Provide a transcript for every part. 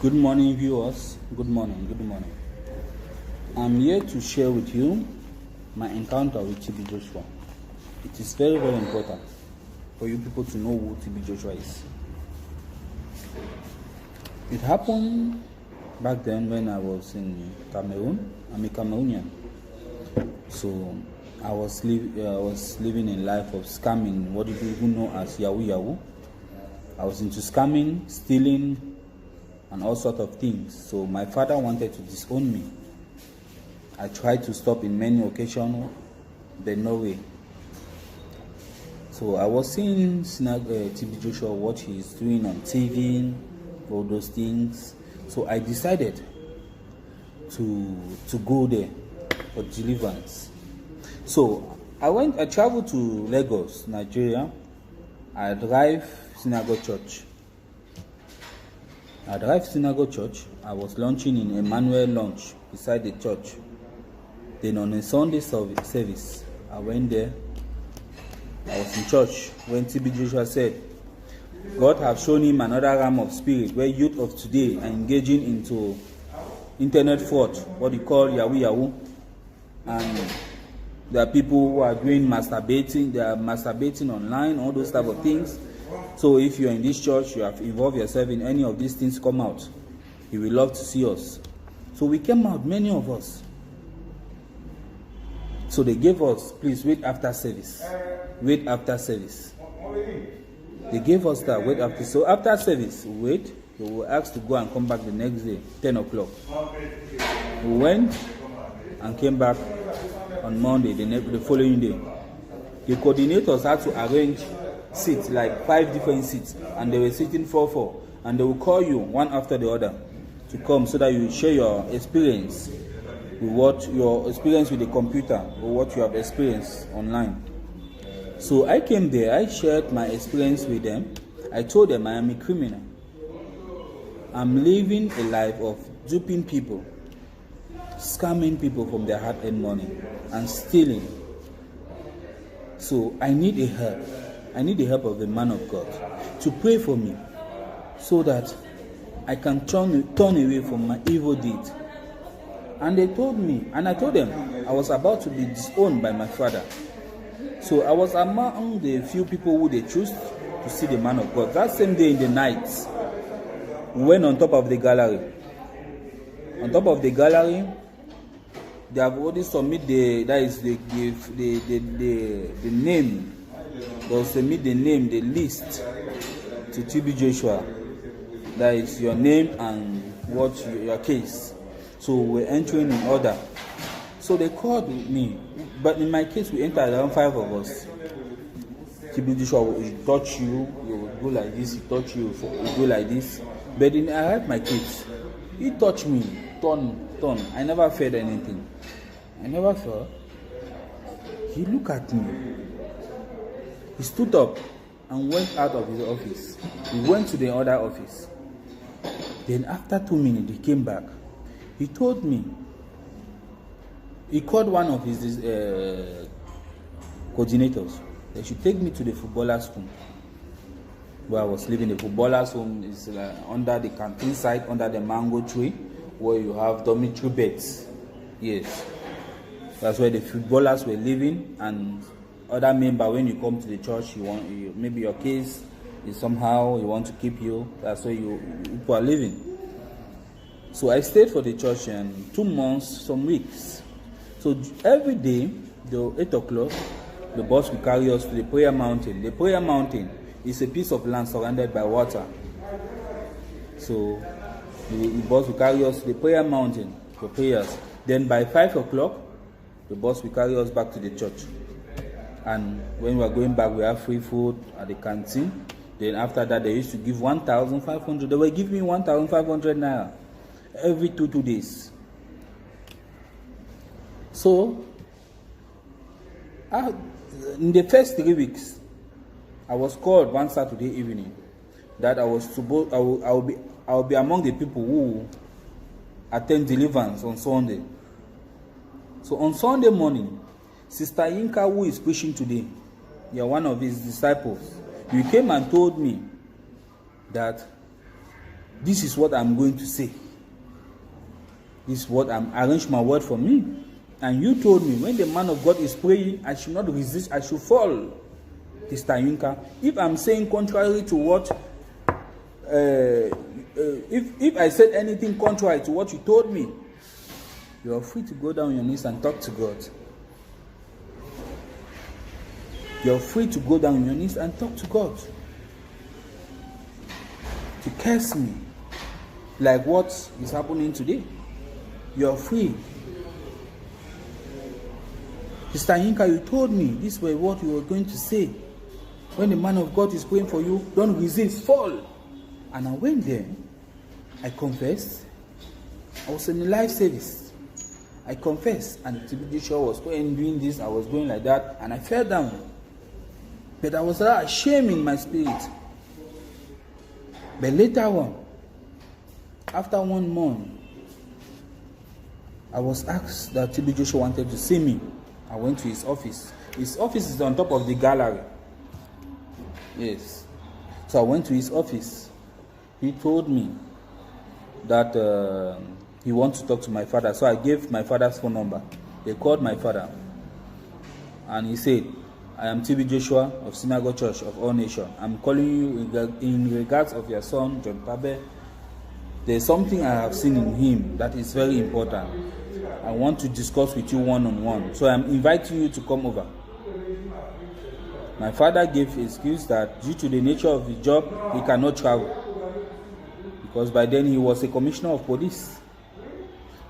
Good morning, viewers. Good morning. Good morning. I'm here to share with you my encounter with TB Joshua. It is very, very important for you people to know who TB Joshua is. It happened back then when I was in Cameroon. I'm a Cameroonian. So I was living a life of scamming, what people know as Yahoo. I was into scamming, stealing, and all sorts of things. So my father wanted to disown me. I tried to stop in many occasions, but no way. So I was seeing TB Joshua, what he's doing on TV, all those things. So I decided to go there for deliverance. So I traveled to Lagos, Nigeria. I arrived Synagogue Church. I was launching in Emmanuel Lounge beside the church. Then on a Sunday service, I went there. I was in church when TB Joshua said, God have shown him another realm of spirit where youth of today are engaging into internet fraud, what you call Yahoo. And there are people who are doing masturbating, they are masturbating online, all those type of things. So if you're in this church, you have involved yourself in any of these things, come out. He will love to see us. So we came out, many of us. So they gave us, please wait after service. Wait after service. They gave us that, wait after. So after service, wait. They were asked to go and come back the next day, 10 o'clock. We went and came back on Monday, the following day. The coordinators had to arrange seats, like 5 different seats, and they were sitting 4-4, and they will call you one after the other to come so that you share your experience with your experience with the computer or what you have experienced online. So I came there, I shared my experience with them. I told them I am a criminal. I'm living a life of duping people, scamming people from their hard-earned money, and stealing. So I need a help. I need the help of the man of God to pray for me so that I can turn away from my evil deed. And they told me, and I told them I was about to be disowned by my father. So I was among the few people who they chose to see the man of God. That same day in the night, we went on top of the gallery. On top of the gallery, they have already submit the name. They'll submit the name, the list to TB Joshua. That is your name and what your case. So we're entering in order. So they called me, but in my case we entered around 5 of us. TB Joshua will touch you, you will go like this. He touch you, you will go like this. But in I had my case. He touched me, turn. I never felt anything. I never felt. He looked at me. He stood up and went out of his office. He went to the other office. Then after 2 minutes, he came back. He told me, he called one of his coordinators. They should take me to the footballer's home. Where I was living. The footballer's home is under the canteen side, under the mango tree, where you have dormitory beds. Yes. That's where the footballers were living, and other member, when you come to the church, maybe your case is somehow you want to keep you. That's where you are living. So I stayed for the church in 2 months, some weeks. So every day, the 8 o'clock, the bus will carry us to the prayer mountain. The prayer mountain is a piece of land surrounded by water. So the bus will carry us to the prayer mountain for prayers. Then by 5 o'clock, the bus will carry us back to the church. And when we are going back, we have free food at the canteen. Then after that, they used to give 1,500. They were giving me 1,500 naira every two days. So, in the first 3 weeks, I was called one Saturday evening that I will be among the people who attend deliverance on Sunday. So on Sunday morning, Sister Yinka, who is preaching today, you are one of his disciples. You came and told me that this is what I'm going to say. This is what I'm arranged my word for me. And you told me when the man of God is praying, I should not resist, I should fall. Sister Yinka, if I'm saying contrary to what, if I said anything contrary to what you told me, you are free to go down on your knees and talk to God. You're free to go down on your knees and talk to God. To curse me, like what is happening today. You're free. Sister Yinka, you told me this was what you were going to say. When the man of God is praying for you, don't resist, fall. And I went there. I confessed. I was in a live service. I confessed. And TB Joshua was doing this, I was going like that, and I fell down. But I was ashamed in my spirit. But later on, after 1 month, I was asked that TB Joshua wanted to see me. I went to his office. His office is on top of the gallery. Yes. So I went to his office. He told me that he wants to talk to my father. So I gave my father's phone number. They called my father. And he said, I am TB Joshua of Synagogue Church of All Nations. I'm calling you in regards of your son, John Pabe. There's something I have seen in him that is very important. I want to discuss with you one-on-one. So I'm inviting you to come over. My father gave excuse that due to the nature of his job, he cannot travel. Because by then he was a commissioner of police.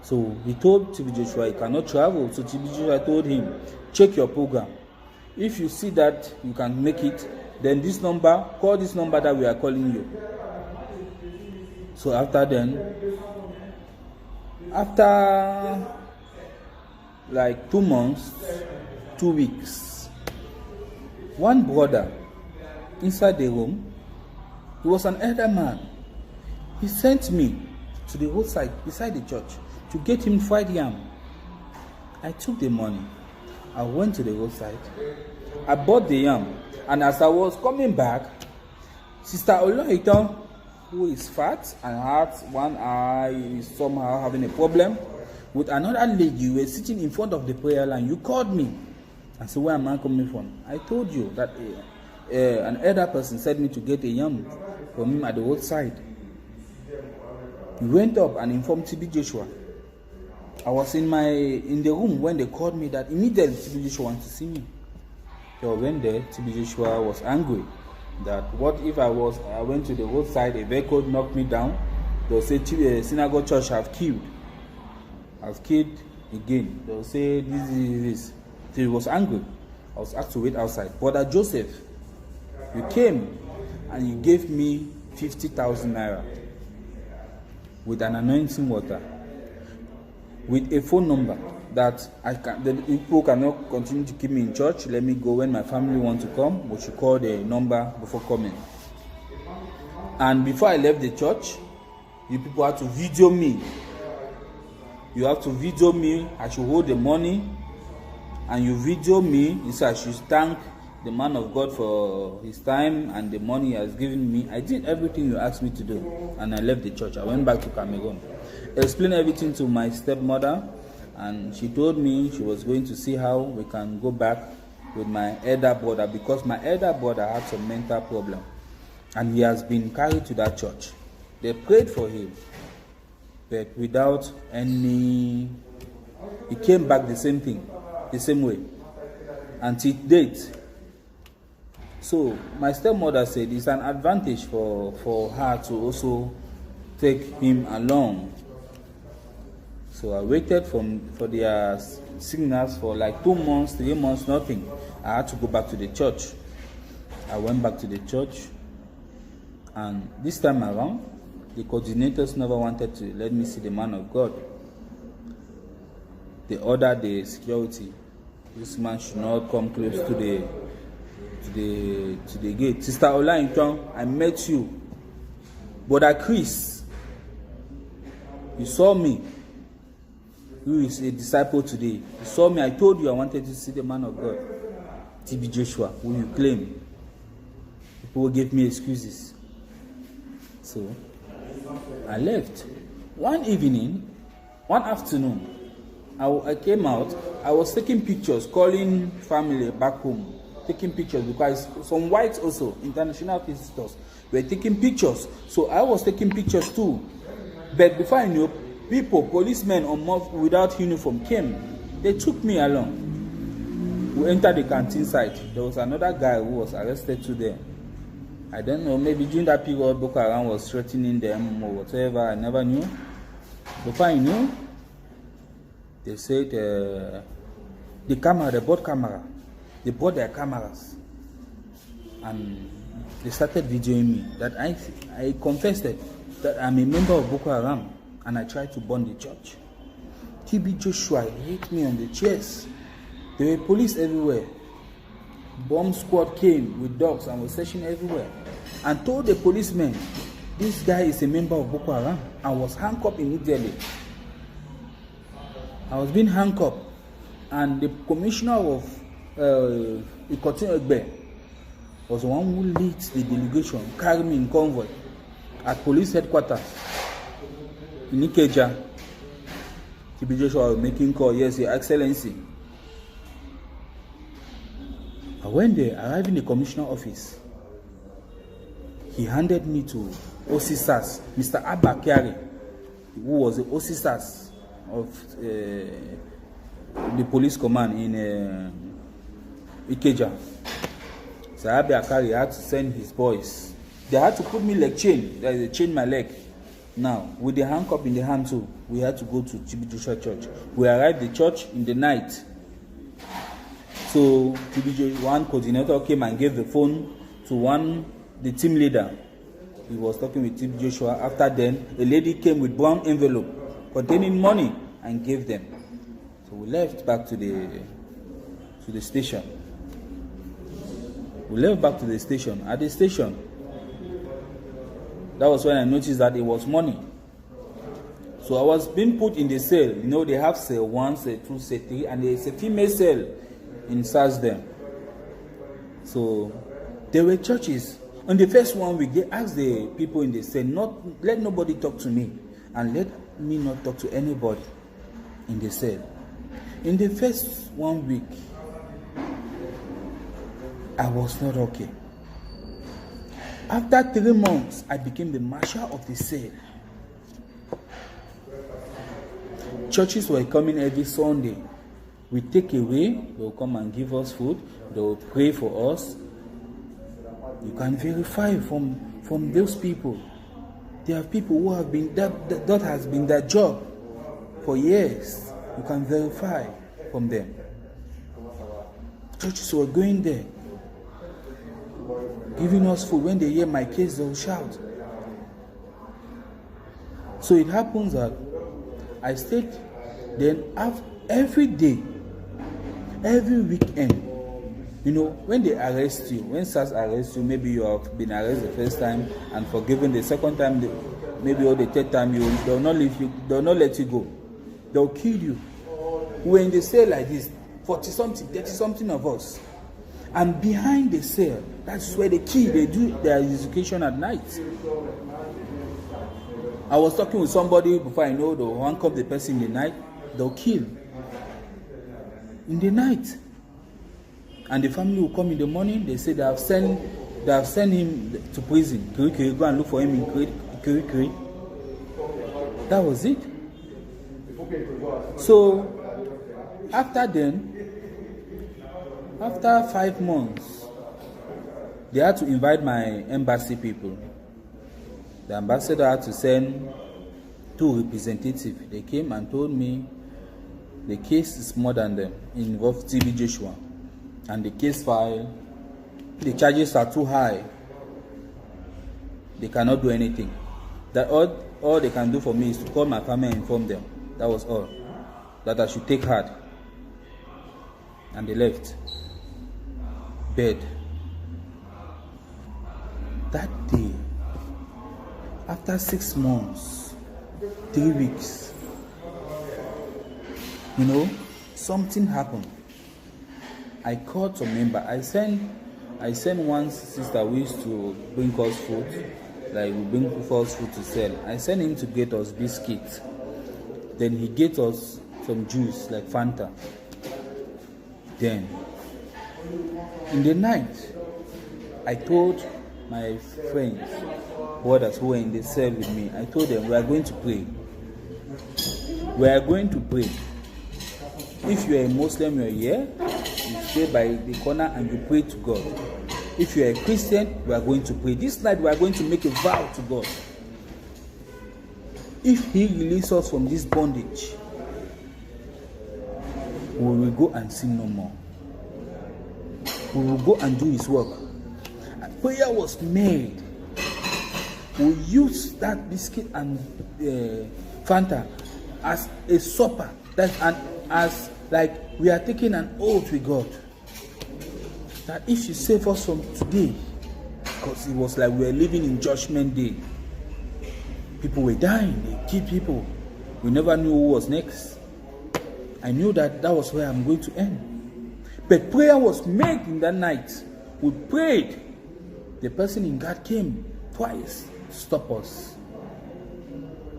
So he told TB Joshua he cannot travel. So TB Joshua told him, check your program. If you see that you can make it, then this number, call this number that we are calling you. So after like 2 months, 2 weeks, one brother inside the room, he was an elder man. He sent me to the roadside beside the church to get him fried yam. I took the money. I went to the roadside. I bought the yam. And as I was coming back, Sister Oloiton, who is fat and has one eye, is somehow having a problem, with another lady, were sitting in front of the prayer line. You called me and said, where am I coming from? I told you that an elder person sent me to get a yam from him at the roadside. We went up and informed TB Joshua. I was in the room when they called me that immediately TB Joshua wanted to see me. So I went there. TB Joshua was angry that what if I went to the roadside, a vehicle knocked me down, they'll say Synagogue Church have killed again. They'll say this. So he was angry. I was asked to wait outside. Brother Joseph, you came and you gave me 50,000 naira with an anointing water, with a phone number that the people cannot continue to keep me in church. Let me go when my family want to come, but you call the number before coming. And before I left the church, you people had to video me. You have to video me. I should hold the money, and you video me. You say I should thank the man of God for his time and the money he has given me. I did everything you asked me to do, and I left the church. I went back to Cameroon. I explained everything to my stepmother, and she told me she was going to see how we can go back with my elder brother, because my elder brother had some mental problem, and he has been carried to that church. They prayed for him, but without any, he came back the same thing, the same way, until date. So my stepmother said it's an advantage for her to also take him along. So I waited for their signals for like 2 months, 3 months, nothing. I had to go back to the church. I went back to the church, and this time around, the coordinators never wanted to let me see the man of God. They ordered the security. This man should not come close to the gate. Sister Olainton, I met you. Brother Chris, you saw me. Who is a disciple today? You saw me. I told you I wanted to see the man of God. TB Joshua, who you claim. People gave me excuses. So I left. One afternoon, I came out. I was taking pictures, calling family back home, taking pictures because some whites also, international visitors, were taking pictures. So I was taking pictures too. But before I knew, policemen without uniform came. They took me along. We entered the canteen site. There was another guy who was arrested too there. I don't know, maybe during that period Boko Haram was threatening them or whatever. I never knew. Before I knew, they said they bought camera. They bought their cameras. And they started videoing me. That I confessed that I'm a member of Boko Haram and I tried to burn the church. TB Joshua hit me on the chest. There were police everywhere. Bomb squad came with dogs and was searching everywhere. And told the policemen, this guy is a member of Boko Haram. I was handcuffed immediately. I was being handcuffed. And the commissioner of Ikotin Egbe was the one who leads the delegation, carried me in convoy at police headquarters in Ikeja. TB Joshua was making call, yes, Your Excellency. I went there, arrived in the commissioner office. He handed me to OCSAS, Mr. Abba Kyari, who was the OCSAS of the police command in Ikeja. So Abba Kyari had to send his boys. They had to put me leg chain. They chained my leg. Now, with the handcuff in the hand too, we had to go to TB Joshua Church. We arrived at the church in the night. So one coordinator came and gave the phone to the team leader. He was talking with TB Joshua. After then, a lady came with brown envelope containing money and gave them. So we left back to the station. We left back to the station. At the station, that was when I noticed that it was money. So I was being put in the cell. You know, they have cell 1, cell 2, cell 3, and there is a female cell inside them. So there were churches. On the first one week, they asked the people in the cell, let nobody talk to me, and let me not talk to anybody in the cell. In the first 1 week, I was not okay. After 3 months, I became the marshal of the cell. Churches were coming every Sunday. We take away, they will come and give us food, they will pray for us. You can verify from those people. There are people who have been, that has been their job for years. You can verify from them. Churches were going there, giving us food. When they hear my case, they'll shout. So it happens that I stayed then every day, every weekend. You know, when they arrest you, when SARS arrests you, maybe you have been arrested the first time and forgiven the second time, maybe or the third time, they'll not leave you, they'll not let you go. They'll kill you. When they say like this, 40-something, 30-something of us. And behind the cell, that's where they kill, they do their execution at night. I was talking with somebody before I know they'll handcuff the person in the night, they'll kill. In the night. And the family will come in the morning, they say they have sent him to prison. Go and look for him in Kiri. That was it. So, after 5 months, they had to invite my embassy people. The ambassador had to send 2 representatives. They came and told me the case is more than them. It involves TB Joshua. And the case file, the charges are too high. They cannot do anything. That all they can do for me is to call my family and inform them. That was all. That I should take heart. And they left. Bed. That day, after 6 months, 3 weeks, you know, something happened. I called some member. I sent one sister who used to bring us food, like we bring false food to sell. I sent him to get us biscuits. Then he get us some juice like Fanta. Then in the night, I told my friends, brothers who were in the cell with me, I told them we are going to pray. We are going to pray. If you are a Muslim, you are here, you stay by the corner and you pray to God. If you are a Christian, we are going to pray. This night we are going to make a vow to God. If He releases us from this bondage, we will go and sin no more. We will go and do His work. And prayer was made. We used that biscuit and Fanta as a supper. As like we are taking an oath with God. That if she save us from today, because it was like we were living in Judgment Day. People were dying, they killed people. We never knew who was next. I knew that was where I'm going to end. But prayer was made in that night. We prayed. The person in God came twice to stop us.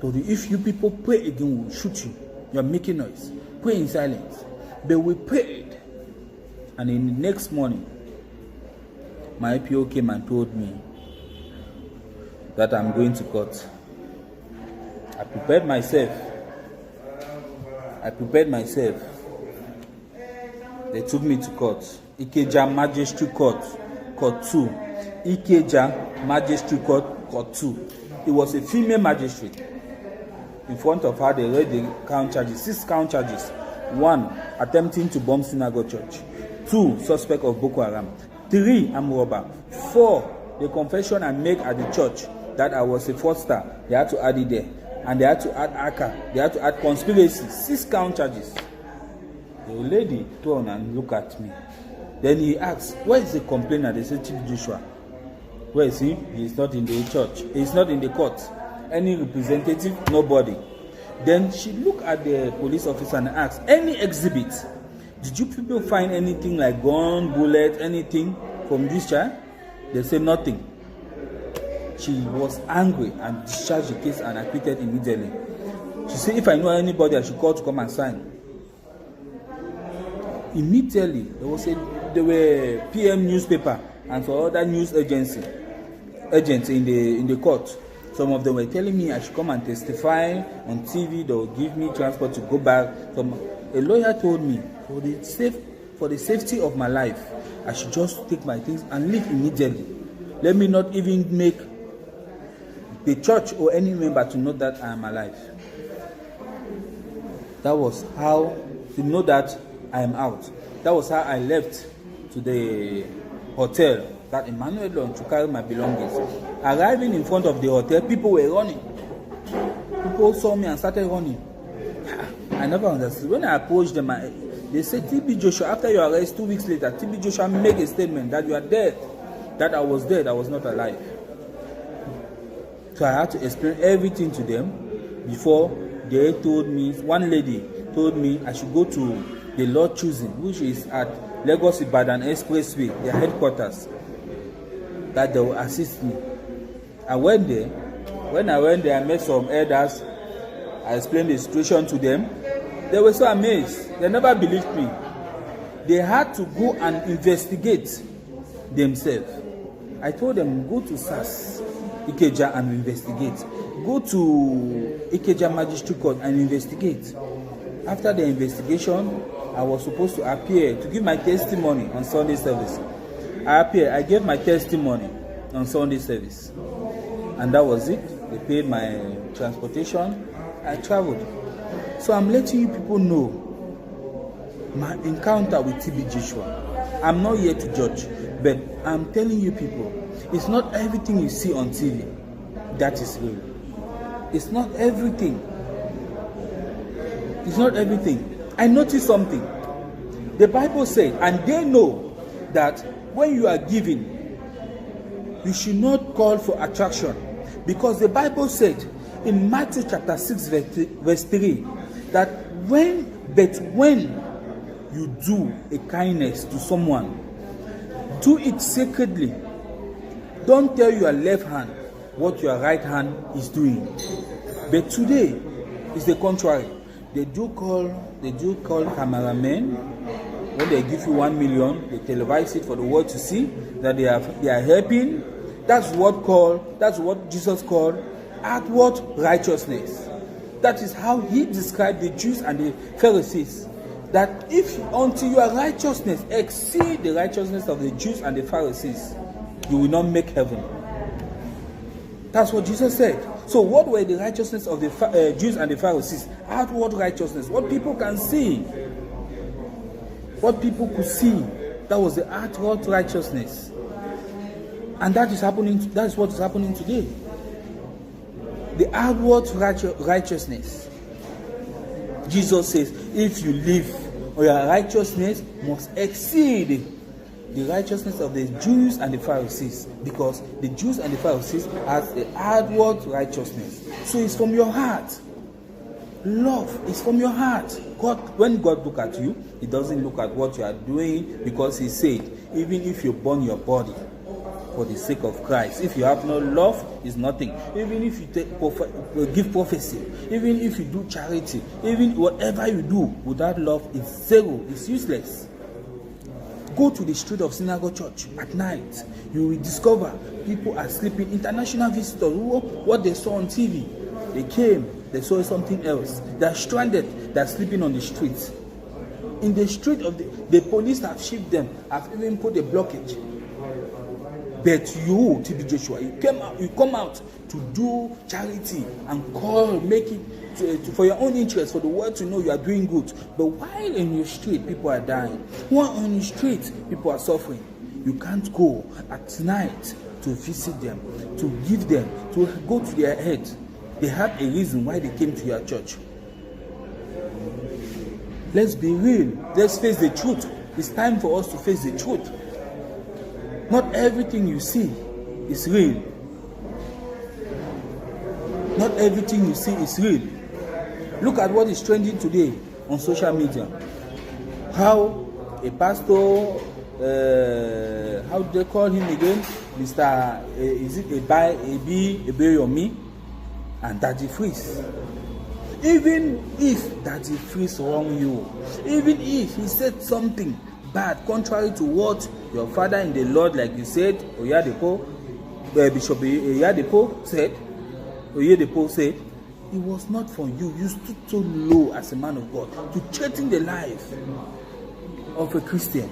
So if you people pray again, we'll shoot you. You are making noise. Pray in silence. But we prayed. And in the next morning, my IPO came and told me that I'm going to court. I prepared myself. They took me to court. Ikeja Magistrate Court, Court 2. Ikeja Magistrate Court, Court 2. It was a female magistrate. In front of her, they read the count charges. 6 count charges. 1, attempting to bomb synagogue church. 2, suspect of Boko Haram. 3, armed robber. 4, the confession I made at the church that I was a fraudster. They had to add it there. And they had to add ACA. They had to add conspiracy. 6 count charges. The lady turned and looked at me. Then he asked, where is the complainer? They said, Chief Joshua. Where is he? He is not in the church. He is not in the court. Any representative? Nobody. Then she looked at the police officer and asked, any exhibit? Did you people find anything like gun, bullet, anything from this child? They said nothing. She was angry and discharged the case and acquitted immediately. She said, if I know anybody, I should call to come and sign. Immediately, there were PM newspaper and some other news agents in the court. Some of them were telling me I should come and testify on TV. They will give me transport to go back. A lawyer told me, for the safety of my life, I should just take my things and leave immediately. Let me not even make the church or any member to know that I am alive. That was how to know that I am out. That was how I left to the hotel that Emmanuel Long to carry my belongings. Arriving in front of the hotel, people were running. People saw me and started running. I never understood. When I approached them, they said, TB Joshua, after your arrest 2 weeks later, TB Joshua made a statement that you are dead. That I was dead, I was not alive. So I had to explain everything to them before they told me, one lady told me I should go to the Lord Choosing, which is at Lagos Ibadan Expressway, their headquarters, that they will assist me. I went there. When I went there, I met some elders. I explained the situation to them. They were so amazed. They never believed me. They had to go and investigate themselves. I told them, go to SAS, Ikeja, and investigate. Go to Ikeja Magistrate Court and investigate. After the investigation, I was supposed to appear to give my testimony on Sunday service. I appeared. I gave my testimony on Sunday service. And that was it. They paid my transportation. I traveled. So I'm letting you people know my encounter with TB Joshua. I'm not here to judge, but I'm telling you people, it's not everything you see on TV that is real. It's not everything. It's not everything. I noticed something. The Bible said, and they know that when you are giving, you should not call for attraction. Because the Bible said in Matthew chapter 6 verse 3 that when you do a kindness to someone, do it sacredly. Don't tell your left hand what your right hand is doing. But today is the contrary. They do call cameramen. When they give you 1 million, they televise it for the world to see that they are helping. That's what Jesus called outward righteousness. That is how he described the Jews and the Pharisees. That if until your righteousness exceed the righteousness of the Jews and the Pharisees, you will not make heaven. That's what Jesus said. So what were the righteousness of the Jews and the Pharisees? Outward righteousness. What people can see. What people could see. That was the outward righteousness. And that is what is happening today. The outward righteousness. Jesus says, if you live, or your righteousness must exceed the righteousness of the Jews and the Pharisees, because the Jews and the Pharisees has the outward righteousness. So it's from your heart. Love is from your heart. When God looks at you, he doesn't look at what you are doing, because he said, even if you burn your body for the sake of Christ, if you have no love, it's nothing. Even if you give prophecy, even if you do charity, even whatever you do without love, it's zero, it's useless. Go to the street of synagogue church at night. You will discover people are sleeping. International visitors, what they saw on TV, they came, they saw something else. They are stranded, they are sleeping on the streets. In the street of the police have shipped them, have even put a blockage. But you, TB Joshua, you come out to do charity and make it for your own interest, for the world to know you are doing good. But while in your street, people are dying. While on your street, people are suffering. You can't go at night to visit them, to give them, to go to their head. They have a reason why they came to your church. Let's be real. Let's face the truth. It's time for us to face the truth. Not everything you see is real. Not everything you see is real. Look at what is trending today on social media. How a pastor, how do they call him again? Mr. Is it Ebeyomi and Daddy Freeze? Even if Daddy Freeze wrong you, even if he said something bad, contrary to what your father in the Lord, like you said, Bishop Oyedepo said, it was not for you. You stood so low as a man of God to threaten the life of a Christian.